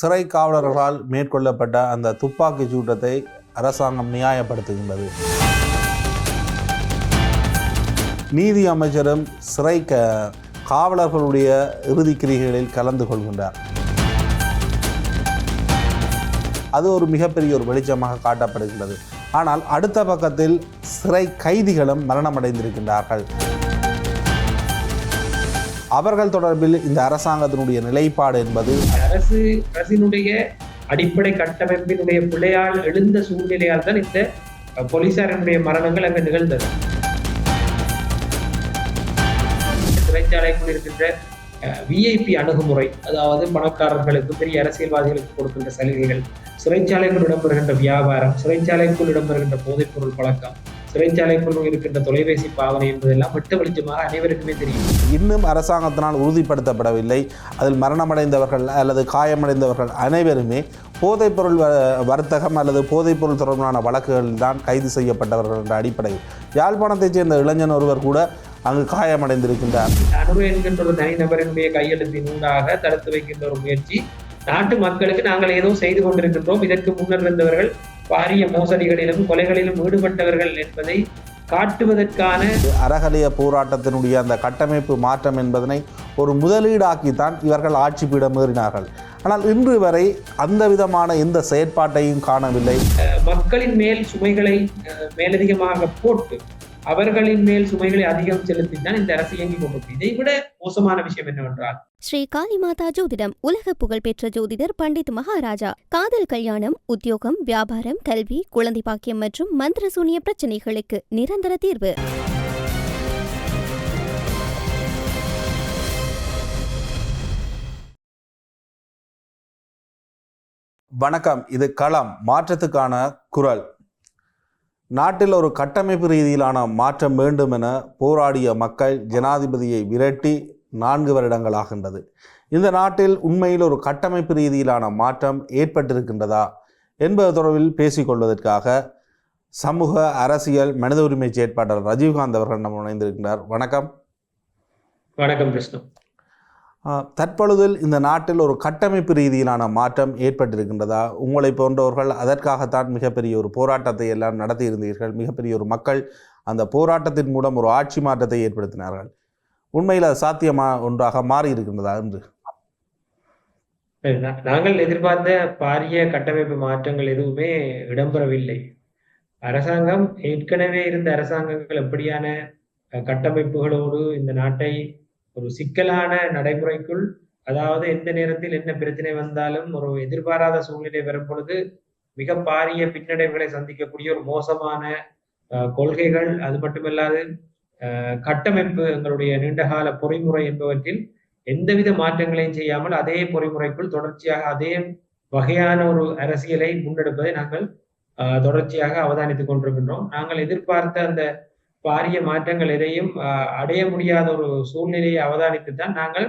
சிறை காவலர்களால் மேற்கொள்ளப்பட்ட அந்த துப்பாக்கி சூட்டத்தை அரசாங்கம் நியாயப்படுத்துகின்றது. நீதி அமைச்சரும் சிறை காவலர்களுடைய இறுதி கிரிகைகளில் கலந்து கொள்கின்றார். அது ஒரு மிகப்பெரிய ஒரு வெளிச்சமாக காட்டப்படுகின்றது. ஆனால் அடுத்த பக்கத்தில் சிறை கைதிகளும் மரணமடைந்திருக்கின்றார்கள். அவர்கள் தொடர்பில் இந்த அரசாங்கத்தினுடைய நிலைப்பாடு என்பது அரசினுடைய அடிப்படை கட்டமைப்பினுடைய பிள்ளையால் எழுந்த சூழ்நிலையால் தான் இந்த போலீசாரினுடைய மரணங்கள் அங்கு நிகழ்ந்தது. சிறைச்சாலைக்குள் இருக்கின்ற விஐபி அணுகுமுறை, அதாவது பணக்காரர்களுக்கு பெரிய அரசியல்வாதிகளுக்கு கொடுக்கின்ற சலுகைகள், சிறைச்சாலைக்குள் இடம்பெறுகின்ற வியாபாரம், சிறைச்சாலைக்குள் இடம்பெறுகின்ற போதைப்பொருள் பழக்கம், சிறைச்சாலைக்குள் இருக்கின்ற தொலைபேசி பாவனை என்பதெல்லாம் வெட்ட வெளிச்சமாக அனைவருக்குமே தெரியும். இன்னும் அரசாங்கத்தினால் உறுதிப்படுத்தப்படவில்லை. அதில் மரணமடைந்தவர்கள் அல்லது காயமடைந்தவர்கள் அனைவருமே போதைப்பொருள் வர்த்தகம் அல்லது போதைப்பொருள் தொடர்பான வழக்குகளில் தான் கைது செய்யப்பட்டவர்கள் என்ற அடிப்படையில் யாழ்ப்பாணத்தைச் சேர்ந்த இளைஞன் ஒருவர் கூட அங்கு காயமடைந்திருக்கின்றார். அனுரு என்கின்ற ஒரு தனிநபரினுடைய கையெழுத்தின் ஊடாக தடுத்து வைக்கின்ற ஒரு முயற்சி, நாட்டு மக்களுக்கு நாங்கள் ஏதோ செய்து கொண்டிருக்கின்றோம், இதற்கு முன்னர் இருந்தவர்கள் பாரிய மோசடிகளிலும் கொலைகளிலும் ஈடுபட்டவர்கள் என்பதை காட்டுவதற்கான அறகலைய போராட்டத்தினுடைய அந்த கட்டமைப்பு மாற்றம் என்பதனை ஒரு முதலீடாக்கித்தான் இவர்கள் ஆட்சி பீடம் ஏறினார்கள். ஆனால் இன்று வரை அந்த விதமான எந்த செயற்பாட்டையும் காணவில்லை. மக்களின் மேல் சுமைகளை மேலதிகமாக போட்டு அவர்களின் மேல் சுமைகளை அதிகம் செலுத்தித்தான் இந்த அரசு இயங்கிக் கொண்டிருக்கிறது. இதை விட மோசமான விஷயம் என்னவென்றால், ஸ்ரீ காளிமாதா ஜோதிடம் உலக புகழ்பெற்ற ஜோதிடர் பண்டித் மகாராஜா காதல், கல்யாணம், உத்தியோகம், வியாபாரம், கல்வி, குழந்தை பாக்கியம் மற்றும் மந்திர சூனிய பிரச்சனைகளுக்கு நிரந்தர தீர்வு. வணக்கம். இது களம், மாற்றத்துக்கான குரல். நாட்டில் ஒரு கட்டமைப்பு ரீதியிலான மாற்றம் வேண்டும் என போராடிய மக்கள் ஜனாதிபதியை விரட்டி 4 வருடங்களாகின்றது. இந்த நாட்டில் உண்மையில் ஒரு கட்டமைப்பு ரீதியிலான மாற்றம் ஏற்பட்டிருக்கின்றதா என்பது தொடர்பில் பேசிக்கொள்வதற்காக சமூக அரசியல் மனித உரிமை செயற்பாட்டாளர் ரஜீவ்காந்த் அவர்கள் நம்ம இணைந்திருக்கின்றார். வணக்கம். வணக்கம் கிருஷ்ணன். தற்பொழுதில் இந்த நாட்டில் ஒரு கட்டமைப்பு ரீதியிலான மாற்றம் ஏற்பட்டிருக்கின்றதா? உங்களை போன்றவர்கள் அதற்காகத்தான் மிகப்பெரிய ஒரு போராட்டத்தை எல்லாம் நடத்தியிருந்தீர்கள். மிகப்பெரிய ஒரு மக்கள் அந்த போராட்டத்தின் மூலம் ஒரு ஆட்சி மாற்றத்தை ஏற்படுத்தினார்கள். உண்மையில் அது ஒன்றாக மாறி இருக்கின்றதா என்று? நாங்கள் எதிர்பார்த்த பாரிய கட்டமைப்பு மாற்றங்கள் எதுவுமே இடம்பெறவில்லை. அரசாங்கம் ஏற்கனவே இருந்த அரசாங்கங்கள் எப்படியான கட்டமைப்புகளோடு இந்த நாட்டை ஒரு சிக்கலான நடைமுறைக்குள், அதாவது எந்த நேரத்தில் என்ன பிரச்சனை வந்தாலும் ஒரு எதிர்பாராத சூழ்நிலை வரும் பொழுது மிக பாரிய பின்னடைவுகளை சந்திக்கக்கூடிய ஒரு மோசமான கொள்கைகள், அது மட்டுமல்லாது கட்டமைப்பு, எங்களுடைய நீண்டகால பொறிமுறை என்பவற்றில் எந்தவித மாற்றங்களையும் செய்யாமல் அதே பொறிமுறைக்குள் தொடர்ச்சியாக அதே வகையான ஒரு அரசியலை முன்னெடுப்பதை நாங்கள் தொடர்ச்சியாக அவதானித்துக் கொண்டிருக்கின்றோம். நாங்கள் எதிர்பார்த்த அந்த பாரிய மாற்றங்கள் எதையும் அடைய முடியாத ஒரு சூழ்நிலையை அவதானித்துத்தான் நாங்கள்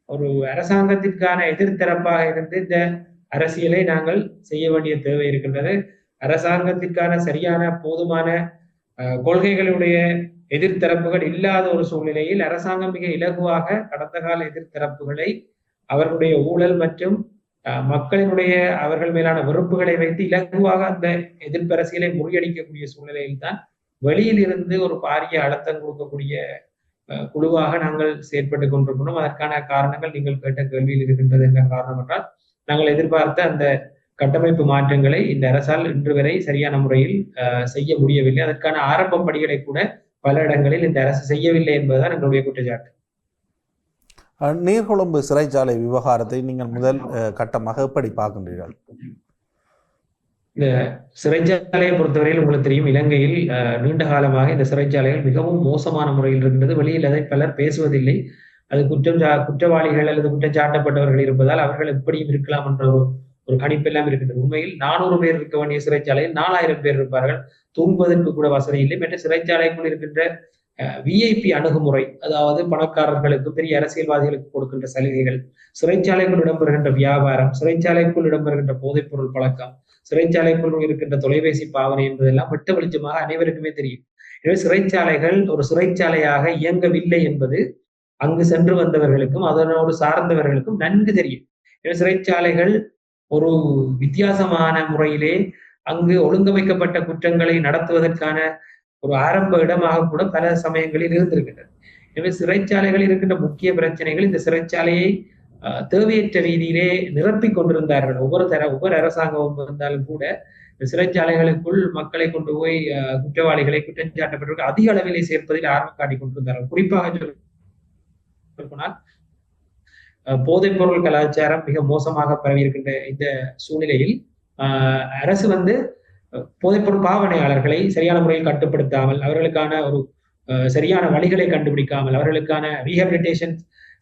ஒரு அரசாங்கத்திற்கான எதிர்த்தரப்பாக இருந்து இந்த அரசியலை நாங்கள் செய்ய வேண்டிய தேவை இருக்கின்றது. அரசாங்கத்திற்கான சரியான போதுமான கொள்கைகளுடைய எதிர்த்தரப்புகள் இல்லாத ஒரு சூழ்நிலையில் அரசாங்கம் மிக இலகுவாக கடந்த கால எதிர்த்தரப்புகளை அவர்களுடைய ஊழல் மற்றும் மக்களினுடைய அவர்கள் மேலான வெறுப்புகளை வைத்து இலகுவாக அந்த எதிர்ப்பு அரசியலை முறியடிக்கக்கூடிய சூழ்நிலையில் தான் வெளியில் இருந்து ஒரு பாரிய அழுத்தம் கொடுக்கக்கூடிய குழுவாக நாங்கள் செயற்பட்டு கொண்டிருக்கணும். அதற்கான காரணங்கள் நீங்கள் கேட்ட கேள்வியில் இருக்கின்றது. என்ன காரணம் என்றால், நாங்கள் எதிர்பார்த்த அந்த கட்டமைப்பு மாற்றங்களை இந்த அரசால் இன்று வரை சரியான முறையில் செய்ய முடியவில்லை. அதற்கான ஆரம்ப படிகளை கூட பல இடங்களில் இந்த அரசு செய்யவில்லை என்பதுதான் எங்களுடைய குற்றச்சாட்டு. நீர்கொழும்பு சிறைச்சாலை விவகாரத்தை நீங்கள் முதல் கட்டமாக எப்படி பார்க்கின்றீர்கள்? இந்த சிறைச்சாலையை பொறுத்தவரையில் உங்களுக்கு தெரியும், இலங்கையில் நீண்ட காலமாக இந்த சிறைச்சாலைகள் மிகவும் மோசமான முறையில் இருக்கின்றது. வெளியில் அதை பலர் பேசுவதில்லை. அது குற்றவாளிகள் அல்லது குற்றம் சாட்டப்பட்டவர்கள் இருப்பதால் அவர்கள் எப்படியும் இருக்கலாம் என்ற ஒரு கணிப்பெல்லாம் இருக்கின்றது. உண்மையில் 400 பேர் இருக்க வேண்டிய சிறைச்சாலையில் 4000 பேர் இருப்பார்கள். தூங்குவதற்கு கூட வசதி இல்லை. மற்ற சிறைச்சாலைக்குள் இருக்கின்ற விஐபி அணுகுமுறை, அதாவது பணக்காரர்களுக்கு பெரிய அரசியல்வாதிகளுக்கு கொடுக்கின்ற சலுகைகள், சிறைச்சாலைக்குள் இடம்பெறுகின்ற வியாபாரம், சிறைச்சாலைக்குள் இடம்பெறுகின்ற போதைப்பொருள் பழக்கம், சிறைச்சாலைக்குள் இருக்கின்ற தொலைபேசி பாவனை என்பதெல்லாம் வெட்ட வெளிச்சமாக அனைவருக்குமே தெரியும். எனவே சிறைச்சாலைகள் ஒரு சிறைச்சாலையாக இயங்கவில்லை என்பது அங்கு சென்று வந்தவர்களுக்கும் அதனோடு சார்ந்தவர்களுக்கும் நன்கு தெரியும். எனவே சிறைச்சாலைகள் ஒரு வித்தியாசமான முறையிலே அங்கு ஒழுங்கமைக்கப்பட்ட குற்றங்களை நடத்துவதற்கான ஒரு ஆரம்ப இடமாக கூட பல சமயங்களில் இருந்திருக்கின்றது. எனவே சிறைச்சாலைகளில் இருக்கின்ற முக்கிய பிரச்சனைகள் இந்த சிறைச்சாலையை தேவையற்ற ரீதியிலே நிரப்பிக் கொண்டிருந்தார்கள். ஒவ்வொரு அரசாங்கமும் இருந்தாலும் கூட இந்த சிறைச்சாலைகளுக்குள் மக்களை கொண்டு போய் குற்றவாளிகளை குற்றஞ்சாட்டப்பட்டவர்கள் அதிக அளவிலே சேர்ப்பதில் ஆர்வம் காட்டிக் கொண்டிருந்தார்கள். குறிப்பாக சொல்ல போனால் போதைப் பொருள் கலாச்சாரம் மிக மோசமாக பரவி இருக்கின்ற இந்த சூழ்நிலையில் அரசு போதைப்பொருள் பாவனையாளர்களை சரியான முறையில் கட்டுப்படுத்தாமல், அவர்களுக்கான ஒரு சரியான வழிகளை கண்டுபிடிக்காமல், அவர்களுக்கான ரீஹபிலிட்டேஷன்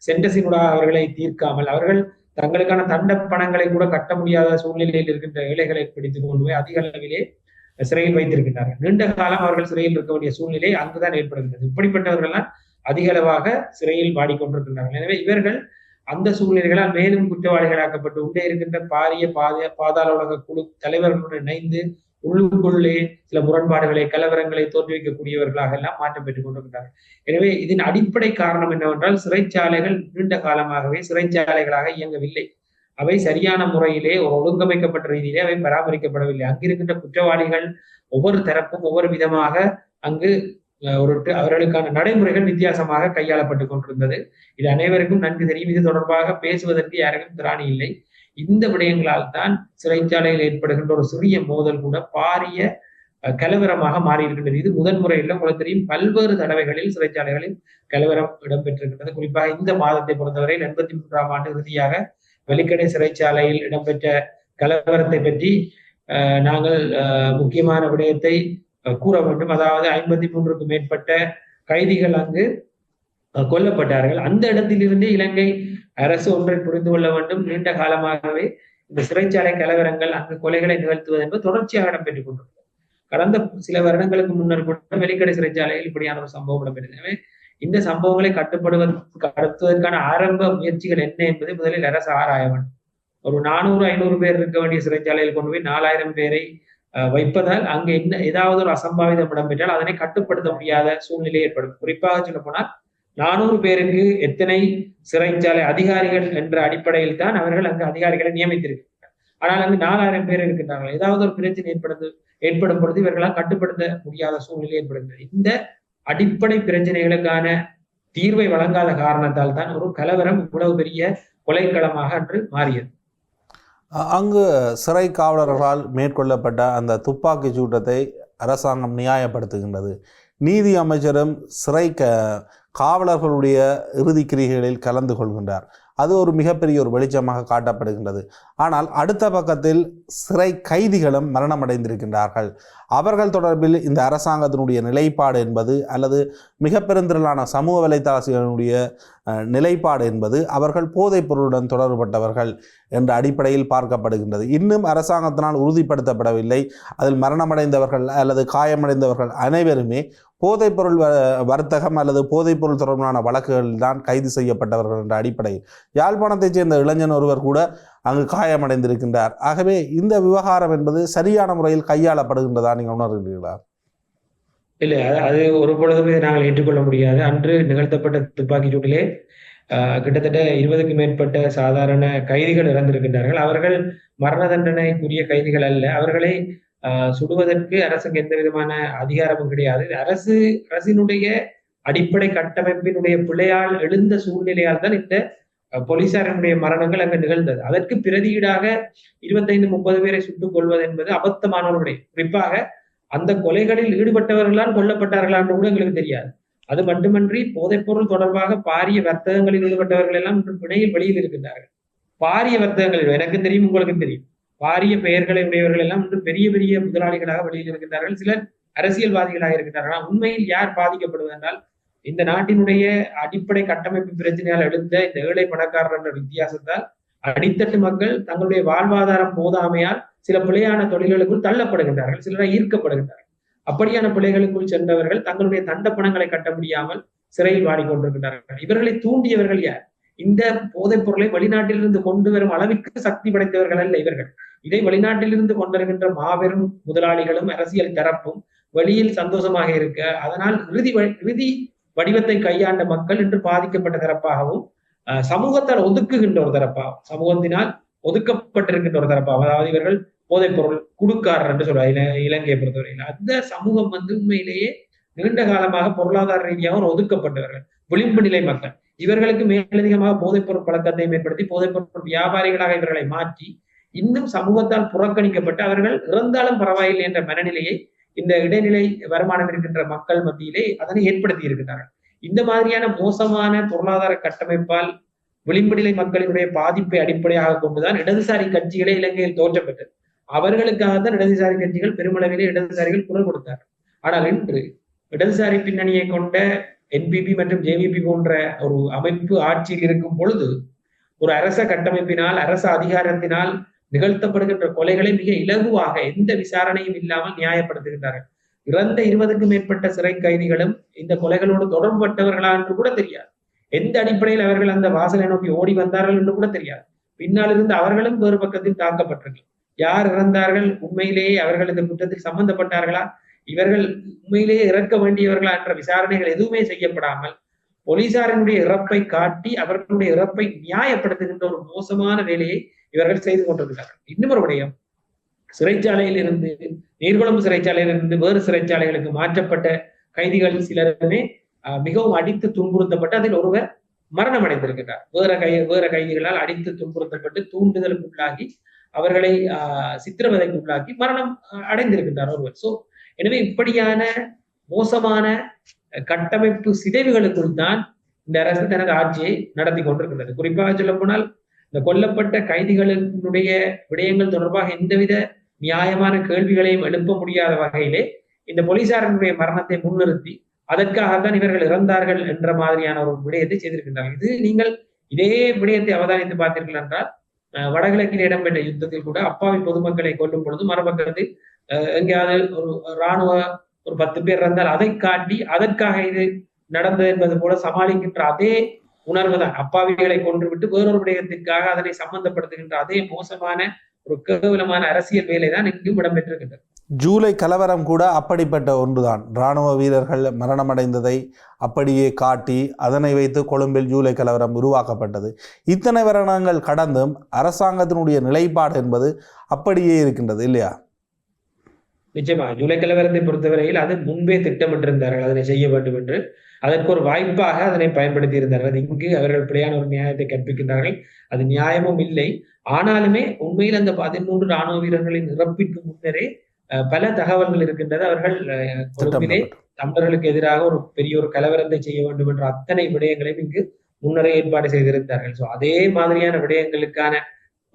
சென்டர்ஸினூடாக அவர்களை தீர்க்காமல், அவர்கள் தங்களுக்கான தண்ட பணங்களை கூட கட்ட முடியாத சூழ்நிலையில் இருக்கின்ற ஏழைகளை பிடித்துக் கொண்டு போய் அதிக அளவிலே சிறையில் வைத்திருக்கின்றார்கள். நீண்ட காலம் அவர்கள் சிறையில் இருக்க வேண்டிய சூழ்நிலை அங்குதான் ஏற்படுகின்றது. இப்படிப்பட்டவர்கள்லாம் அதிக அளவாக சிறையில் வாடிக்கொண்டிருக்கின்றார்கள். எனவே இவர்கள் அந்த சூழ்நிலைகளால் மேலும் குற்றவாளிகளாக்கப்பட்டு உள்ளே இருக்கின்ற பாரிய பாதாள உலக குழு தலைவர்களுடன் இணைந்து உள்ளுக்குள்ளே சில முரண்பாடுகளை, கலவரங்களை தோற்றுவிக்கக்கூடியவர்களாக எல்லாம் மாற்றம் பெற்றுக் கொண்டிருக்கிறார்கள். எனவே இதன் அடிப்படை காரணம் என்னவென்றால், சிறைச்சாலைகள் நீண்ட காலமாகவே சிறைச்சாலைகளாக இயங்கவில்லை. அவை சரியான முறையிலே ஒரு ஒழுங்கமைக்கப்பட்ட ரீதியிலே அவை பராமரிக்கப்படவில்லை. அங்கிருக்கின்ற குற்றவாளிகள் ஒவ்வொரு தரப்பும் ஒவ்வொரு விதமாக அங்கு அவர்களுக்கான நடைமுறைகள் வித்தியாசமாக கையாளப்பட்டுக் கொண்டிருந்தது. இது அனைவருக்கும் நன்கு தெரியும். இது தொடர்பாக பேசுவதற்கு யாருக்கும் திராணி இல்லை. இந்த விடயங்களால் தான் சிறைச்சாலையில் ஏற்படுகின்ற ஒரு சிறிய மோதல் கூட பாரிய கலவரமாக மாறியிருக்கின்றது. இது முதன்முறையில் உங்களுக்கு தெரியும், பல்வேறு தடவைகளில் சிறைச்சாலைகளில் கலவரம் இடம்பெற்றிருக்கின்றது. குறிப்பாக இந்த மாதத்தை பொறுத்தவரை 83ஆம் ஆண்டு இறுதியாக வெலிக்கடை சிறைச்சாலையில் இடம்பெற்ற கலவரத்தை பற்றி நாங்கள் முக்கியமான விடயத்தை கூற வேண்டும். அதாவது 53க்கும் மேற்பட்ட கைதிகள் அங்கு கொல்லப்பட்டார்கள். அந்த இடத்திலிருந்தே இலங்கை அரசு ஒன்றை புரிந்து கொள்ள வேண்டும். நீண்ட காலமாகவே இந்த சிறைச்சாலை கலவரங்கள், அங்கு கொலைகளை நிகழ்த்துவது என்பது தொடர்ச்சியாக இடம்பெற்றுக் கொண்டிருக்கிறது. கடந்த சில வருடங்களுக்கு முன்னர் கூட வெலிக்கடை சிறைச்சாலையில் இப்படியான ஒரு சம்பவம் இடம்பெற்றது. எனவே இந்த சம்பவங்களை கடத்துவதற்கான ஆரம்ப முயற்சிகள் என்ன என்பதை முதலில் அரசு ஆராய வேண்டும். ஒரு 400-500 பேர் இருக்க வேண்டிய சிறைச்சாலையில் கொண்டு போய் 4000 பேரை வைப்பதால் அங்கு ஏதாவது ஒரு அசம்பாவிதம் இடம்பெற்றால் அதனை கட்டுப்படுத்த முடியாத சூழ்நிலை ஏற்படும். குறிப்பாக சொல்ல போனால் 400 பேருக்கு எத்தனை சிறைச்சாலை அதிகாரிகள் என்ற அடிப்படையில் தான் அவர்கள் அங்கு அதிகாரிகளை நியமித்திருக்கிறார்கள். ஆனால் அங்கு 4000 பேர் இருக்கின்றார்கள். ஏதாவது ஒரு பிரச்சனை ஏற்படும் பொழுது இவர்களால் கட்டுப்படுத்த முடியாத சூழ்நிலை ஏற்படுகிறது. இந்த அடிப்படை பிரச்சனைகளுக்கான தீர்வை வழங்காத காரணத்தால் தான் ஒரு கலவரம் இவ்வளவு பெரிய கொலைக்களமாக அன்று மாறியது. அங்கு சிறை காவலர்களால் மேற்கொள்ளப்பட்ட அந்த துப்பாக்கி சூட்டத்தை அரசாங்கம் நியாயப்படுத்துகின்றது. நீதி அமைச்சரும் சிறை காவலர்களுடைய இறுதி கிரிகைகளில் கலந்து கொள்கின்றார். அது ஒரு மிகப்பெரிய ஒரு வெளிச்சமாக காட்டப்படுகின்றது. ஆனால் அடுத்த பக்கத்தில் சிறை கைதிகளும் மரணமடைந்திருக்கின்றார்கள். அவர்கள் தொடர்பில் இந்த அரசாங்கத்தினுடைய நிலைப்பாடு என்பது, அல்லது மிக பெருந்திரளான சமூக வலைத்தளங்களுடைய நிலைப்பாடு என்பது, அவர்கள் போதைப் பொருளுடன் தொடர்பட்டவர்கள் என்ற அடிப்படையில் பார்க்கப்படுகின்றது. இன்னும் அரசாங்கத்தினால் உறுதிப்படுத்தப்படவில்லை. அதில் மரணமடைந்தவர்கள் அல்லது காயமடைந்தவர்கள் அனைவருமே போதைப்பொருள் வர்த்தகம் அல்லது போதைப்பொருள் தொடர்பான வழக்குகளில் தான் கைது செய்யப்பட்டவர்கள் என்ற அடிப்படையில் யாழ்ப்பாணத்தைச் சேர்ந்த இளைஞன் ஒருவர் கூட அங்கு காயமடைந்திருக்கின்றார். ஆகவே இந்த விவகாரம் என்பது சரியான முறையில் கையாளப்படுகின்றதா நீங்கள் உணர்கிறீர்களா? இல்லை, அது ஒரு பொழுதுமே நாங்கள் ஏற்றுக்கொள்ள முடியாது. அன்று நிகழ்த்தப்பட்ட துப்பாக்கி சூட்டிலே கிட்டத்தட்ட 20க்கும் மேற்பட்ட சாதாரண கைதிகள் இறந்திருக்கின்றார்கள். அவர்கள் மரண தண்டனைக்குரிய கைதிகள் அல்ல. அவர்களை சுடுவதற்கு அரசுக்கு எந்த விதமான அதிகாரமும் கிடையாது. அரசினுடைய அடிப்படை கட்டமைப்பினுடைய பிழையால் எழுந்த சூழ்நிலையால் தான் இந்த போலீசாரினுடைய மரணங்கள் அங்கு நிகழ்ந்தது. அதற்கு பிரதியீடாக 25-30 பேரை சுட்டுக் கொள்வது என்பது அபத்தமான ஒரு விடயம். குறிப்பாக அந்த கொலைகளில் ஈடுபட்டவர்களால் கொல்லப்பட்டார்களா என்று கூட எங்களுக்கு தெரியாது. அது மட்டுமன்றி போதைப்பொருள் தொடர்பாக பாரிய வர்த்தகங்களில் ஈடுபட்டவர்கள் எல்லாம் இன்று பிணையில் வெளியில் இருக்கின்றார்கள். பாரிய வர்த்தகங்களில் எனக்கும் தெரியும், உங்களுக்கும் தெரியும். பாரிய பெயர்களை உடையவர்கள் எல்லாம் இன்று பெரிய பெரிய முதலாளிகளாக வெளியில் இருக்கின்றார்கள். சிலர் அரசியல்வாதிகளாக இருக்கின்றார்கள். உண்மையில் யார் பாதிக்கப்படுவது என்றால், இந்த நாட்டினுடைய அடிப்படை கட்டமைப்பு பிரச்சனையால் எழுந்த இந்த ஏழை பணக்காரர் என்ற வித்தியாசத்தால் அடித்தட்டு மக்கள் தங்களுடைய வாழ்வாதாரம் போதாமையால் சில பிழையான தொழில்களுக்குள் தள்ளப்படுகின்றார்கள், சிலராக ஈர்க்கப்படுகின்றார்கள். அப்படியான பிழைகளுக்குள் சென்றவர்கள் தங்களுடைய தண்ட பணங்களை கட்ட முடியாமல் சிறையில் வாடிக்கொண்டிருக்கின்றார்கள். இவர்களை தூண்டியவர்கள் யார்? இந்த போதைப் பொருளை வெளிநாட்டிலிருந்து கொண்டு வரும் அளவிற்கு சக்தி படைத்தவர்கள் அல்ல இவர்கள். இதை வெளிநாட்டிலிருந்து கொண்டு வருகின்ற மாபெரும் முதலாளிகளும் அரசியல் தரப்பும் வெளியில் சந்தோஷமாக இருக்க, அதனால் இறுதி வடிவத்தை கையாண்ட மக்கள் இன்று பாதிக்கப்பட்ட தரப்பாகவும், சமூகத்தால் ஒதுக்குகின்ற ஒரு தரப்பாகவும், சமூகத்தினால் ஒதுக்கப்பட்டிருக்கின்ற ஒரு தரப்பாக, அதாவது இவர்கள் போதைப் பொருள் குடுக்காரர் என்று சொல்றாங்க இலங்கையை பொறுத்தவரையில். அந்த சமூகம் உண்மையிலேயே நீண்ட காலமாக பொருளாதார ரீதியாக ஒரு ஒதுக்கப்பட்டவர்கள், விளிம்பு நிலை மக்கள். இவர்களுக்கு மேலதிகமாக போதைப் பொருள் பழக்கத்தை மேம்படுத்தி போதைப் பொருள் வியாபாரிகளாக இவர்களை மாற்றி இன்னும் சமூகத்தால் புறக்கணிக்கப்பட்டு அவர்கள் இறந்தாலும் பரவாயில்லை என்ற மனநிலையை இந்த இடைநிலை வருமானம் இருக்கின்ற மக்கள் மத்தியிலே அதனை ஏற்படுத்தி இருக்கின்றார்கள். இந்த மாதிரியான மோசமான பொருளாதார கட்டமைப்பால் விளிம்பு நிலை மக்களினுடைய பாதிப்பை அடிப்படையாக கொண்டுதான் இடதுசாரி கட்சிகளே இலங்கையில் தோற்றம் பெற்றது. அவர்களுக்காகத்தான் இடதுசாரி கட்சிகள் பெருமளவிலே இடதுசாரிகள் குரல் கொடுத்தார்கள். ஆனால் இன்று இடதுசாரி பின்னணியை கொண்ட என்பிபி மற்றும் ஜேவிபி போன்ற ஒரு அமைப்பு ஆட்சியில் இருக்கும் பொழுது ஒரு அரச கட்டமைப்பினால், அரச அதிகாரத்தினால் நிகழ்த்தப்படுகின்ற கொலைகளை மிக இலகுவாக எந்த விசாரணையும் இல்லாமல் நியாயப்படுத்துகின்றார்கள். இறந்த 20க்கும் மேற்பட்ட சிறை கைதிகளும் இந்த கொலைகளோடு தொடர்புபட்டவர்களா என்று கூட தெரியாது. எந்த அடிப்படையில் அவர்கள் அந்த வாசலை நோக்கி ஓடி வந்தார்கள் என்று கூட தெரியாது. பின்னால் இருந்து அவர்களும் வேறு பக்கத்தில் தாக்கப்பட்டார்கள். யார் இறந்தார்கள், உண்மையிலேயே அவர்கள் இந்த குற்றத்தில் சம்பந்தப்பட்டார்களா, இவர்கள் உண்மையிலேயே இறக்க வேண்டியவர்களா என்ற விசாரணைகள் எதுவுமே செய்யப்படாமல் போலீசாரினுடைய இறப்பை காட்டி அவர்களுடைய இறப்பை நியாயப்படுத்துகின்ற ஒரு மோசமான வேலையை இவர்கள் செய்து கொண்டிருக்கிறார்கள். இன்னும் ஒரு விடயம், சிறைச்சாலையில் இருந்து நீர்கொழும்பு சிறைச்சாலையில் இருந்து வேறு சிறைச்சாலைகளுக்கு மாற்றப்பட்ட கைதிகள் சிலருமே மிகவும் அடித்து துன்புறுத்தப்பட்டு அதில் ஒருவர் மரணம் அடைந்திருக்கிறார். வேற கைதிகளால் அடித்து துன்புறுத்தப்பட்டு தூண்டுதலுக்குள்ளாகி அவர்களை சித்திரவதைக்குள்ளாக்கி மரணம் அடைந்திருக்கின்றார் ஒருவர். சோ எனவே இப்படியான மோசமான கட்டமைப்பு சிதைவுகளுக்குள் தான் இந்த அரசு தனது ஆட்சியை நடத்தி கொண்டிருக்கின்றது. குறிப்பாக சொல்ல போனால் இந்த கொல்லப்பட்ட கைதிகளினுடைய விடயங்கள் தொடர்பாக எந்தவித நியாயமான கேள்விகளையும் எழுப்ப முடியாத வகையிலே இந்த போலீசாரினுடைய மரணத்தை முன்னிறுத்தி அதற்காகத்தான் இவர்கள் இறந்தார்கள் என்ற மாதிரியான ஒரு விடயத்தை செய்திருக்கின்றார்கள். இது நீங்கள் இதே விடயத்தை அவதானித்து பார்த்தீர்கள் என்றால் வடகிழக்கில் இடம்பெற்ற யுத்தத்தில் கூட அப்பாவி பொதுமக்களை கொல்லும் பொழுது மறுபக்கத்தில் எங்கேயாவது ஒரு இராணுவ ஒரு 10 பேர் இருந்தால் அதை காட்டி அதற்காக இது நடந்தது என்பது போல சமாளிக்கின்ற அதே உணர்வு தான். அப்பாவிகளை கொன்றுவிட்டு வேறொரு விடயத்திற்காக அதனை சம்பந்தப்படுத்துகின்ற அதே மோசமான ஒரு கேவலமான அரசியல் வேலை தான் இங்கும் இடம்பெற்றிருக்கின்றது. ஜூலை கலவரம் கூட அப்படிப்பட்ட ஒன்றுதான். இராணுவ வீரர்கள் மரணமடைந்ததை அப்படியே காட்டி அதனை வைத்து கொழும்பில் ஜூலை கலவரம் உருவாக்கப்பட்டது. இத்தனை வருடங்கள் கடந்தும் அரசாங்கத்தினுடைய நிலைப்பாடு என்பது அப்படியே இருக்கின்றது இல்லையா? நிச்சயமா ஜூலை கலவரத்தை பொறுத்தவரையில் அது முன்பே திட்டமிட்டிருந்தார்கள் அதனை செய்ய வேண்டும் என்று. அதற்கு ஒரு வாய்ப்பாக அதனை பயன்படுத்தி இருந்தார்கள். இங்கு அவர்கள் பிழையான ஒரு நியாயத்தை கற்பிக்கின்றார்கள். அது நியாயமும் இல்லை. ஆனாலுமே உண்மையில் அந்த 13 ராணுவ வீரர்களின் இறப்பிற்கு முன்னரே பல தகவல்கள் இருக்கின்றது. அவர்கள் கொழும்பிலே தமிழர்களுக்கு எதிராக ஒரு பெரிய ஒரு கலவரத்தை செய்ய வேண்டும் என்ற அத்தனை விடயங்களையும் இங்கு முன்னரே ஏற்பாடு செய்திருந்தார்கள். சோ அதே மாதிரியான விடயங்களுக்கான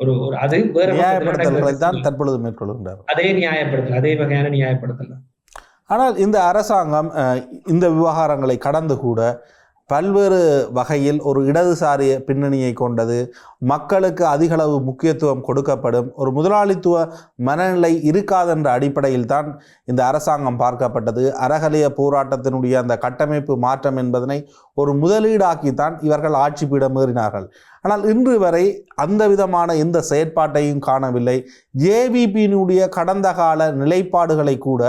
ஒரு அது வேற தான் தற்பொழுது மேற்கொள்கின்றார். அதே நியாயப்படுத்தல், அதே வகையான நியாயப்படுத்தல். ஆனால் இந்த அரசாங்கம் இந்த விவகாரங்களை கடந்து கூட பல்வேறு வகையில் ஒரு இடதுசாரிய பின்னணியை கொண்டது, மக்களுக்கு அதிகளவு முக்கியத்துவம் கொடுக்கப்படும் ஒரு முதலாளித்துவ மனநிலை இருக்காதென்ற அடிப்படையில் தான் இந்த அரசாங்கம் பார்க்கப்பட்டது. அறகலைய போராட்டத்தினுடைய அந்த கட்டமைப்பு மாற்றம் என்பதனை ஒரு முதலீடாக்கித்தான் இவர்கள் ஆட்சி பீடம் ஏறினார்கள். ஆனால் இன்று வரை அந்த விதமான எந்த செயற்பாட்டையும் காணவில்லை. ஜேவிபியினுடைய கடந்த கால நிலைப்பாடுகளை கூட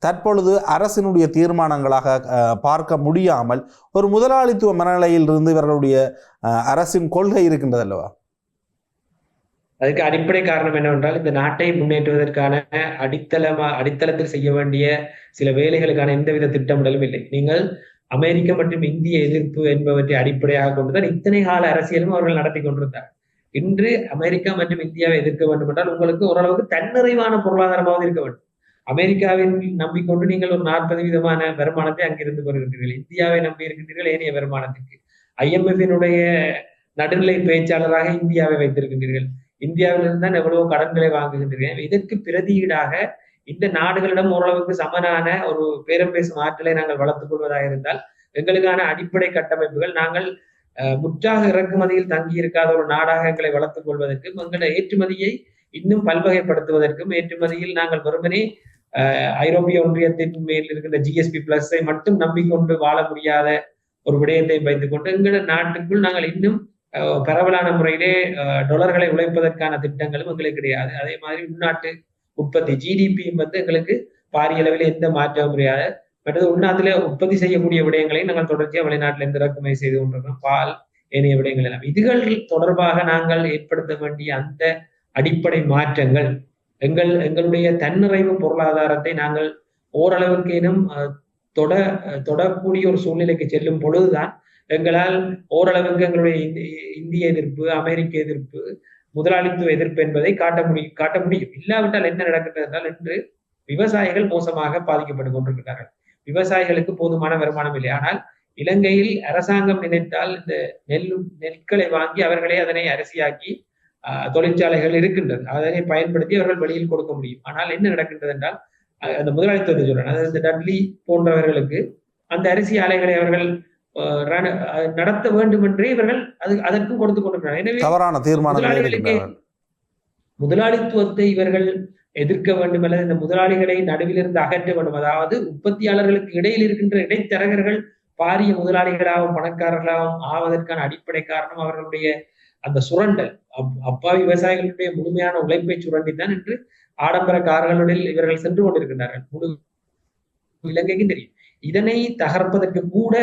தற்பொழுது அரசினுடைய தீர்மானங்களாக பார்க்க முடியாமல் ஒரு முதலாளித்துவ மனநிலையில் இருந்து இவர்களுடைய அரசின் கொள்கை இருக்கின்றது அல்லவா? அதுக்கு அடிப்படை காரணம் என்னவென்றால் இந்த நாட்டை முன்னேற்றுவதற்கான அடித்தளத்தில் செய்ய வேண்டிய சில வேலைகளுக்கான எந்தவித திட்டமிடலும் இல்லை. நீங்கள் அமெரிக்க மற்றும் இந்திய எதிர்ப்பு என்பவற்றை அடிப்படையாக கொண்டுதான் இத்தனை கால அரசியலும் அவர்கள் நடத்தி கொண்டிருந்தார். இன்று அமெரிக்கா மற்றும் இந்தியாவை எதிர்க்க வேண்டும் என்றால் உங்களுக்கு ஓரளவுக்கு தன்னிறைவான பொருளாதாரமாக இருக்க வேண்டும். அமெரிக்காவின் நம்பிக்கொண்டு நீங்கள் ஒரு 40% வருமானத்தை அங்கிருந்து பெறுகின்றீர்கள். இந்தியாவை நம்பி இருக்கின்றீர்கள் ஏனைய வருமானத்திற்கு. IMF-இனுடைய நடுநிலை பேச்சாளராக இந்தியாவை வைத்திருக்கின்றீர்கள். இந்தியாவிலிருந்து தான் எவ்வளவோ கடன்களை வாங்குகின்றீர்கள். இதற்கு பிரதியீடாக இந்த நாடுகளிடம் ஓரளவுக்கு சமனான ஒரு பேரம் பேசும் ஆற்றலை நாங்கள் வளர்த்துக் கொள்வதாக இருந்தால் எங்களுக்கான அடிப்படை கட்டமைப்புகள் நாங்கள் முற்றாக இறக்குமதியில் தங்கி இருக்காத ஒரு நாடாக எங்களை வளர்த்துக் கொள்வதற்கும் எங்களுடைய ஏற்றுமதியை இன்னும் பல்வகைப்படுத்துவதற்கும் ஏற்றுமதியில் நாங்கள் வெறுமனே ஐரோப்பிய ஒன்றியத்தின் மேல் இருக்கின்ற GSP பிளஸை மட்டும் நம்பிக்கொண்டு வாழ முடியாத ஒரு விடயத்தை வைத்துக் கொண்டு எங்களோட நாட்டுக்குள் நாங்கள் இன்னும் பரவலான முறையிலே டாலர்களை உழைப்பதற்கான திட்டங்களும் எங்களுக்கு கிடையாது. அதே மாதிரி உள்நாட்டு உற்பத்தி GDP எங்களுக்கு பாரிய அளவில் எந்த மாற்றமும் முடியாது. மற்றது உள்நாட்டில உற்பத்தி செய்யக்கூடிய விடயங்களையும் நாங்கள் தொடர்ச்சியாக வெளிநாட்டில இருந்து இறக்குமதி செய்து கொண்டிருக்கோம். பால், ஏனைய விடயங்கள் எல்லாம். இதுகள் தொடர்பாக நாங்கள் ஏற்படுத்த வேண்டிய அந்த அடிப்படை மாற்றங்கள் எங்களுடைய தன்னிறைவு பொருளாதாரத்தை நாங்கள் ஓரளவுக்கேனும் தொடக்கூடிய ஒரு சூழ்நிலைக்கு செல்லும் பொழுதுதான் எங்களால் ஓரளவுக்கு எங்களுடைய இந்திய எதிர்ப்பு, அமெரிக்க எதிர்ப்பு, முதலாளித்துவ எதிர்ப்பு என்பதை காட்ட முடியும். இல்லாவிட்டால் என்ன நடக்கின்றது என்றால், இன்று விவசாயிகள் மோசமாக பாதிக்கப்பட்டுக் கொண்டிருக்கிறார்கள். விவசாயிகளுக்கு போதுமான வருமானம் இல்லை. ஆனால் இலங்கையில் அரசாங்கம் நினைத்தால் இந்த நெற்களை வாங்கி அவர்களே அதனை அரிசியாக்கி தொழிற்சாலைகள் இருக்கின்றது. அதனை பயன்படுத்தி அவர்கள் வெளியில் கொடுக்க முடியும். ஆனால் என்ன நடக்கின்றது என்றால், அந்த முதலாளித்துவத்தை சொல்றேன், அதாவது இந்த டட்லி போன்றவர்களுக்கு அந்த அரிசி ஆலைகளை அவர்கள் நடத்த வேண்டும் என்றே இவர்கள் அதற்கும் கொடுத்து கொண்டிருக்கிறார்கள். எனவே தவறான தீர்மானம் முதலாளித்துவத்தை இவர்கள் எதிர்க்க வேண்டும் அல்லது இந்த முதலாளிகளை நடுவிலிருந்து அகற்ற வேண்டும். அதாவது உற்பத்தியாளர்களுக்கு இடையில் இருக்கின்ற இடைத்தரகர்கள் பாரிய முதலாளிகளாகவும் பணக்காரர்களாகவும் ஆவதற்கான அடிப்படை காரணம் அவர்களுடைய அந்த சுரண்டல். அப்பாவி விவசாயிகளுடைய முழுமையான உழைப்பை சுரண்டித்தான் என்று ஆடம்பர கார்களுடன் இவர்கள் சென்று கொண்டிருக்கின்றார்கள். முழு இலங்கைக்கும் தெரியும். இதனை தகர்ப்பதற்கு கூட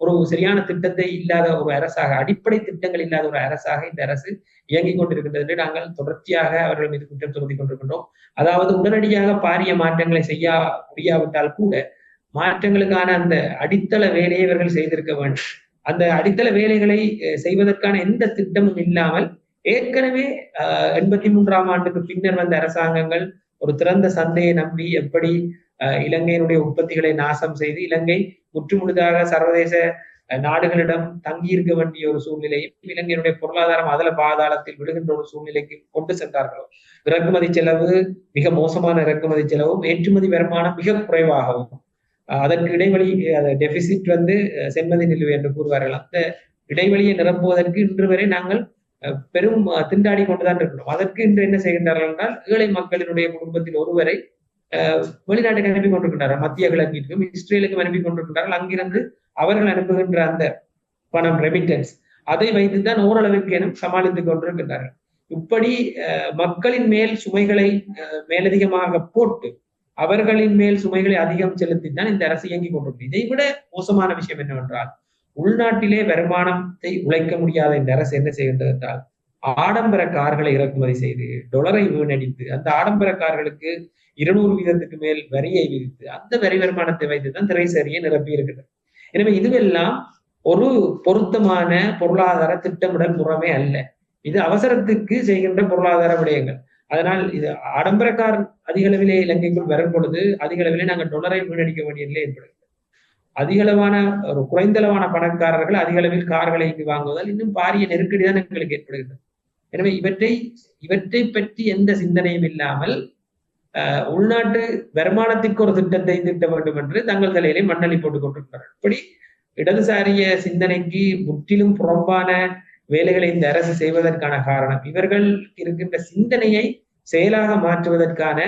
ஒரு சரியான திட்டத்தை இல்லாத ஒரு அரசாக, அடிப்படை திட்டங்கள் இல்லாத ஒரு அரசாக இந்த அரசு இயங்கிக் கொண்டிருக்கின்றது என்று நாங்கள் தொடர்ச்சியாக அவர்கள் மீது குற்றம் சுமத்திக் கொண்டிருக்கின்றோம். அதாவது உடனடியாக பாரிய மாற்றங்களை செய்ய முடியாவிட்டால் கூட மாற்றங்களுக்கான அந்த அடித்தள வேலையை இவர்கள் செய்திருக்க வேண்டும். அந்த அடித்தள வேலைகளை செய்வதற்கான எந்த திட்டமும் இல்லாமல் ஏற்கனவே 83ஆம் ஆண்டுக்கு பின்னர் வந்த அரசாங்கங்கள் ஒரு திறந்த சந்தையை நம்பி எப்படி இலங்கையினுடைய உற்பத்திகளை நாசம் செய்து இலங்கை முற்றுமுழுதாக சர்வதேச நாடுகளிடம் தங்கி இருக்க வேண்டிய ஒரு சூழ்நிலையும் இலங்கையினுடைய பொருளாதாரம் அதல பாதாளத்தில் விடுகின்ற ஒரு சூழ்நிலைக்கு கொண்டு சென்றார்களோ, இறக்குமதி செலவு மிக மோசமான இறக்குமதி செலவும் ஏற்றுமதி வருமானம் மிக குறைவாகவும் அதற்கு இடைவெளி டெபிசிட் செம்மதி நிலுவை என்று கூறுவார்கள். அந்த இடைவெளியை நிரப்புவதற்கு இன்று வரை நாங்கள் பெரும் திண்டாடி கொண்டுதான் இருக்கிறோம். அதற்கு இன்று என்ன செய்கின்றார்கள் என்றால், ஏழை மக்களினுடைய குடும்பத்தில் ஒருவரை வெளிநாட்டுக்கு அனுப்பி கொண்டிருக்கின்றார்கள். மத்திய கிழக்கிற்கும் இஸ்ரேலுக்கும் அனுப்பி கொண்டிருக்கின்றார்கள். அங்கிருந்து அவர்கள் அனுப்புகின்ற அந்த பணம் ரெமிட்டன்ஸ் அதை வைத்துதான் ஓரளவுக்கு சமாளித்துக் கொண்டிருக்கின்றார்கள். இப்படி மக்களின் மேல் சுமைகளை மேலதிகமாக போட்டு அவர்களின் மேல் சுமைகளை அதிகம் செலுத்தித்தான் இந்த அரசு இயங்கிக் கொண்டிருக்கிறது. இதை விட மோசமான விஷயம் என்னவென்றால், உள்நாட்டிலே வருமானத்தை உழைக்க முடியாத இந்த அரசு என்ன செய்கின்றது என்றால், ஆடம்பர கார்களை இறக்குமதி செய்து டாலரை வீணடித்து அந்த ஆடம்பர கார்களுக்கு 200% மேல் வரியை விதித்து அந்த வரி வருமானத்தை வைத்துதான் திரைசேரியை நிரப்பி இருக்கிறது. எனவே இதுவெல்லாம் ஒரு பொருத்தமான பொருளாதார திட்டமிடல் முறைமே அல்ல. இது அவசரத்துக்கு செய்கின்ற பொருளாதார விடயங்கள். அதனால் இது ஆடம்பர கார் அதிக அளவிலே இலங்கைக்குள் வரும் பொழுது அதிக அளவிலே நாங்கள் டாலரை வீணடிக்க வேண்டிய நிலை ஏற்படுகிறது. அதிகளவான ஒரு குறைந்தளவான பணக்காரர்கள் அதிக அளவில் கார்களை இங்கு வாங்குவதால் இன்னும் பாரிய நெருக்கடி தான் எங்களுக்கு ஏற்படுகிறது. எனவே இவற்றை பற்றி எந்த சிந்தனையும் இல்லாமல் உள்நாட்டு வருமானத்திற்கு ஒரு திட்டத்தை திட்ட வேண்டும் என்று தங்கள் தலையிலே மண்ணள்ளி போட்டுக் கொண்டிருக்கிறார்கள். இப்படி இடதுசாரிய சிந்தனைக்கு முற்றிலும் புறம்பான வேலைகளை இந்த அரசு செய்வதற்கான காரணம், இவர்கள் இருக்கின்ற சிந்தனையை செயலாக மாற்றுவதற்கான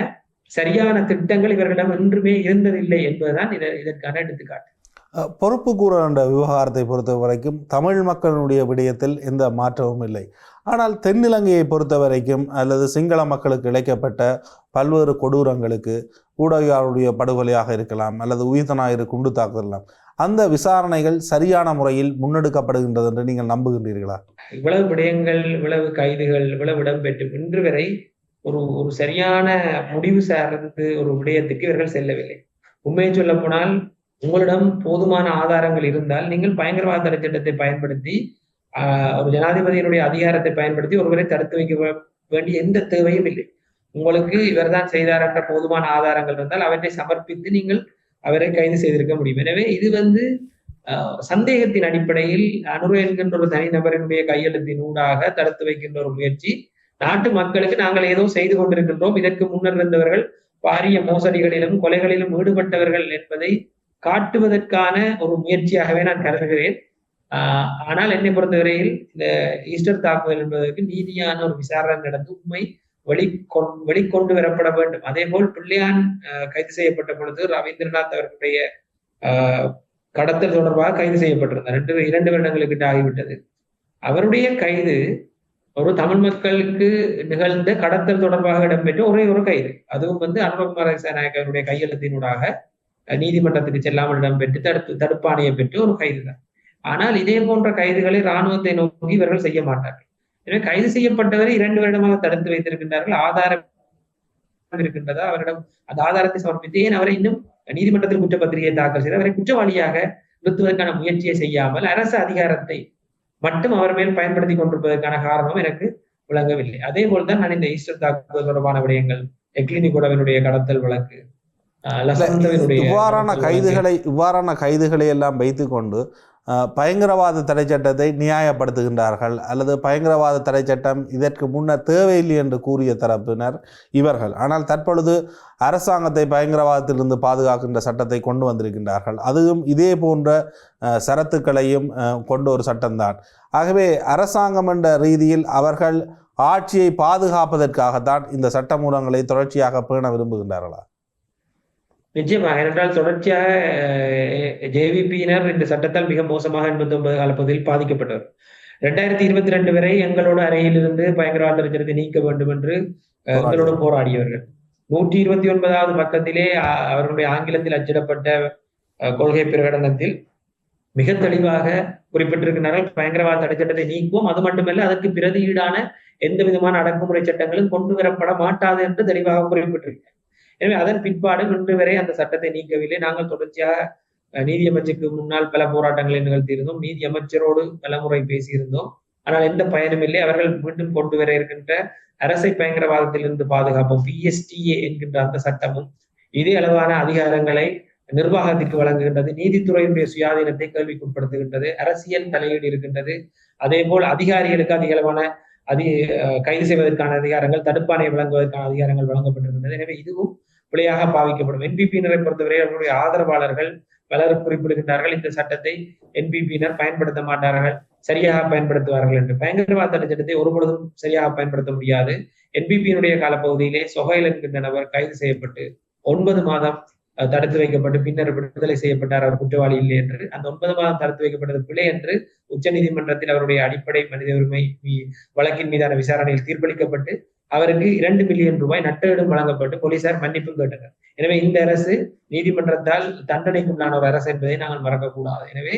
சரியான திட்டங்கள் இவர்களிடம் ஒன்றுமே இருந்ததில்லை என்பதுதான் இதற்கான எடுத்துக்காட்டு. பொறுப்பு கூற என்ற விவகாரத்தை பொறுத்த வரைக்கும் தமிழ் மக்களுடைய விடயத்தில் எந்த மாற்றமும் இல்லை. ஆனால் தென்னிலங்கையை பொறுத்த வரைக்கும் அல்லது சிங்கள மக்களுக்கு இழைக்கப்பட்ட பல்வேறு கொடூரங்களுக்கு ஊடகங்களுடைய படுகொலையாக இருக்கலாம் அல்லது உயிர்த்த ஞாயிறு குண்டு தாக்குதலாம், அந்த விசாரணைகள் சரியான முறையில் முன்னெடுக்கப்படுகின்றது என்று நீங்கள் நம்புகின்றீர்களா? இவ்வளவு விடயங்கள், இவ்வளவு கைதுகள், இவ்வளவு இடம்பெற்று இன்று வரை ஒரு சரியான முடிவு சார்ந்து ஒரு விடயத்துக்கு இவர்கள் செல்லவில்லை. உண்மையை சொல்ல போனால், உங்களிடம் போதுமான ஆதாரங்கள் இருந்தால் நீங்கள் பயங்கரவாத தடை சட்டத்தை பயன்படுத்தி ஒரு ஜனாதிபதியினுடைய அதிகாரத்தை பயன்படுத்தி ஒருவரை தடுத்து வைக்க வேண்டிய எந்த தேவையும் இல்லை. உங்களுக்கு இவர்தான் செய்தார் என்ற போதுமான ஆதாரங்கள் இருந்தால் அவற்றை சமர்ப்பித்து நீங்கள் அவரை கைது செய்திருக்க முடியும். எனவே இது சந்தேகத்தின் அடிப்படையில் அனுர என்கின்ற ஒரு தனிநபரினுடைய கையெழுத்தின் ஊடாக தடுத்து வைக்கின்ற ஒரு முயற்சி. நாட்டு மக்களுக்கு நாங்கள் ஏதோ செய்து கொண்டிருக்கின்றோம், இதற்கு முன்னர் இருந்தவர்கள் பாரிய மோசடிகளிலும் கொலைகளிலும் ஈடுபட்டவர்கள் என்பதை காட்டுவதற்கான ஒரு முயற்சியாகவே நான் கருதுகிறேன். ஆனால் என்னை பொறுத்தவரையில் இந்த ஈஸ்டர் தாக்குதல் என்பதற்கு நீதியான ஒரு விசாரணை நடந்து உண்மை வெளிக்கொண்டு வரப்பட வேண்டும். அதே போல் பிள்ளையான் கைது செய்யப்பட்ட பொழுது ரவீந்திரநாத் அவர்களுடைய கடத்தல் தொடர்பாக கைது செய்யப்பட்டிருந்தார். 2 வருடங்களுக்கு ஆகிவிட்டது. அவருடைய கைது ஒரு தமிழ் மக்களுக்கு நிகழ்ந்த கடத்தல் தொடர்பாக இடம்பெற்ற ஒரே ஒரு கைது. அதுவும் அனுரகுமார திசாநாயக்க கையெழுத்தினூடாக நீதிமன்றத்துக்கு செல்லாமல் இடம்பெற்று தடுப்பாணையை பெற்று ஒரு கைது தான். ஆனால் இதே போன்ற கைதுகளை இராணுவத்தை நோக்கி இவர்கள் செய்ய மாட்டார்கள். எனவே கைது செய்யப்பட்டவரை 2 வருடமாக தடுத்து வைத்திருக்கின்றார்கள். ஆதாரம் இருக்கின்றதா அவரிடம் அந்த ஆதாரத்தை சமர்ப்பித்து ஏன் அவரை இன்னும் நீதிமன்றத்தில் குற்றப்பத்திரிகையை தாக்கல் செய்து அவரை குற்றவாளியாக நிறுத்துவதற்கான முயற்சியை செய்யாமல் அரசு அதிகாரத்தை மட்டும் அவர் மேல் பயன்படுத்தி கொண்டிருப்பதற்கான காரணம் எனக்கு விளங்கவில்லை. அதே போல்தான் நான் இந்த ஈஸ்டர் தாக்குதல் தொடர்பான விடயங்கள், எக்லினிகோடவினுடைய கடத்தல் வழக்கு, இவ்வாறான கைதுகளை எல்லாம் வைத்துக்கொண்டு பயங்கரவாத தடை சட்டத்தை நியாயப்படுத்துகின்றார்கள். அல்லது பயங்கரவாத தடை சட்டம் இதற்கு முன்னர் தேவையில்லை என்று கூறிய தரப்பினர் இவர்கள். ஆனால் தற்பொழுது அரசாங்கத்தை பயங்கரவாதத்திலிருந்து பாதுகாக்கின்ற சட்டத்தை கொண்டு வந்திருக்கின்றார்கள். அதுவும் இதே போன்ற சரத்துக்களையும் கொண்ட ஒரு சட்டம்தான். ஆகவே அரசாங்கம் என்ற ரீதியில் அவர்கள் ஆட்சியை பாதுகாப்பதற்காகத்தான் இந்த சட்டமூலங்களை தொடர்ச்சியாக பேண விரும்புகின்றார்களா? நிச்சயமாக. ஏனென்றால் தொடர்ச்சியாக ஜேவிபியினர் இந்த சட்டத்தால் மிக மோசமாக 89 காலப்பகுதியில் பாதிக்கப்பட்டவர். 2022 வரை எங்களோட அறையிலிருந்து பயங்கரவாத சட்டத்தை நீக்க வேண்டும் என்று எங்களோடு போராடியவர்கள். 129வது பக்கத்திலே அவர்களுடைய ஆங்கிலத்தில் அச்சிடப்பட்ட கொள்கை பிரகடனத்தில் மிக தெளிவாக குறிப்பிட்டிருக்கிறார்கள், பயங்கரவாத தடை சட்டத்தை நீக்குவோம், அது மட்டுமல்ல அதற்கு பிரதியீடான எந்த விதமான அடக்குமுறை சட்டங்களும் கொண்டு வரப்பட மாட்டாது என்று தெளிவாக குறிப்பிட்டிருக்கிறார். எனவே அதன் பிற்பாடு இன்று வரை அந்த சட்டத்தை நீக்கவில்லை. நாங்கள் தொடர்ச்சியாக நீதியமைச்சருக்கு முன்னால் பல போராட்டங்களை நிகழ்த்தியிருந்தோம், நீதி அமைச்சரோடு பல முறை பேசியிருந்தோம். ஆனால் எந்த பயனும் இல்லை. அவர்கள் மீண்டும் கொண்டு வர இருக்கின்ற அரசை பயங்கரவாதத்திலிருந்து பாதுகாப்போம் PSTA என்கின்ற அந்த சட்டமும் இதே அளவான அதிகாரங்களை நிர்வாகத்திற்கு வழங்குகின்றது, நீதித்துறையினுடைய சுயாதீனத்தை கேள்விக்குட்படுத்துகின்றது, அரசியல் தலையீடு இருக்கின்றது. அதே போல் அதிகாரிகளுக்கு அதிக அளவான கைது செய்வதற்கான அதிகாரங்கள், தடுப்பாணை வழங்குவதற்கான அதிகாரங்கள் வழங்கப்பட்டிருக்கின்றது. எனவே இதுவும் பிழையாக பாவிக்கப்படும். என்பிபியினரை பொறுத்தவரை அவர்களுடைய ஆதரவாளர்கள் பலர் குறிப்பிடுகின்றார்கள், இந்த சட்டத்தை என்பிபியினர் பயன்படுத்த மாட்டார்கள், சரியாக பயன்படுத்துவார்கள் என்று. பயங்கரவாத தடை சட்டத்தை ஒருபொழுதும் சரியாக பயன்படுத்த முடியாது. என்பிபியினுடைய காலப்பகுதியிலே சொஹைல் என்கின்ற நபர் கைது செய்யப்பட்டு 9 மாதம் தடுத்து வைக்கப்பட்டு பின்னர் விடுதலை செய்யப்பட்டார், அவர் குற்றவாளி இல்லை என்று. அந்த 9 மாதம் தடுத்து வைக்கப்பட்டது பிழை என்று உச்ச நீதிமன்றத்தில் அவருடைய அடிப்படை மனித உரிமை வழக்கின் மீதான விசாரணையில் தீர்ப்பளிக்கப்பட்டு அவருக்கு 2 மில்லியன் ரூபாய் நட்டஈடும் வழங்கப்பட்டு போலீசார் மன்னிப்பும் கேட்டனர். எனவே இந்த அரசு நீதிமன்றத்தால் தண்டனைக்குண்டான ஒரு அரசு என்பதை நாங்கள் மறக்கக்கூடாது. எனவே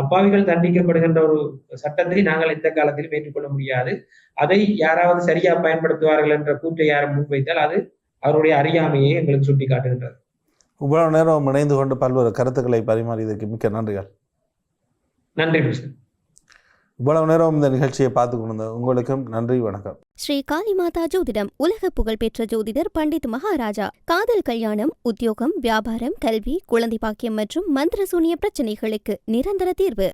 அப்பாவிகள் தண்டிக்கப்படுகின்ற ஒரு சட்டத்தை நாங்கள் எந்த காலத்திலும் ஏற்றுக்கொள்ள முடியாது. அதை யாராவது சரியா பயன்படுத்துவார்கள் என்ற கூற்றை யாரும் முன்வைத்தால் அது அவருடைய அறியாமையை எங்களுக்கு சுட்டி காட்டுகின்றது. இவ்வளவு நேரம் இணைந்து கொண்டு பல்வேறு கருத்துக்களை பரிமாறியதற்கு மிக்க நன்றிகள். நன்றி. இவ்வளவு நேரம் இந்த நிகழ்ச்சியை பார்த்து கொண்டு உங்களுக்கும் நன்றி, வணக்கம். ஸ்ரீ காளிமாதா ஜோதிடம் உலக புகழ்பெற்ற ஜோதிடர் பண்டித் மகாராஜா. காதல், கல்யாணம், உத்தியோகம், வியாபாரம், கல்வி, குழந்தை பாக்கியம் மற்றும் மந்திர சூனிய பிரச்சனைகளுக்கு நிரந்தர தீர்வு.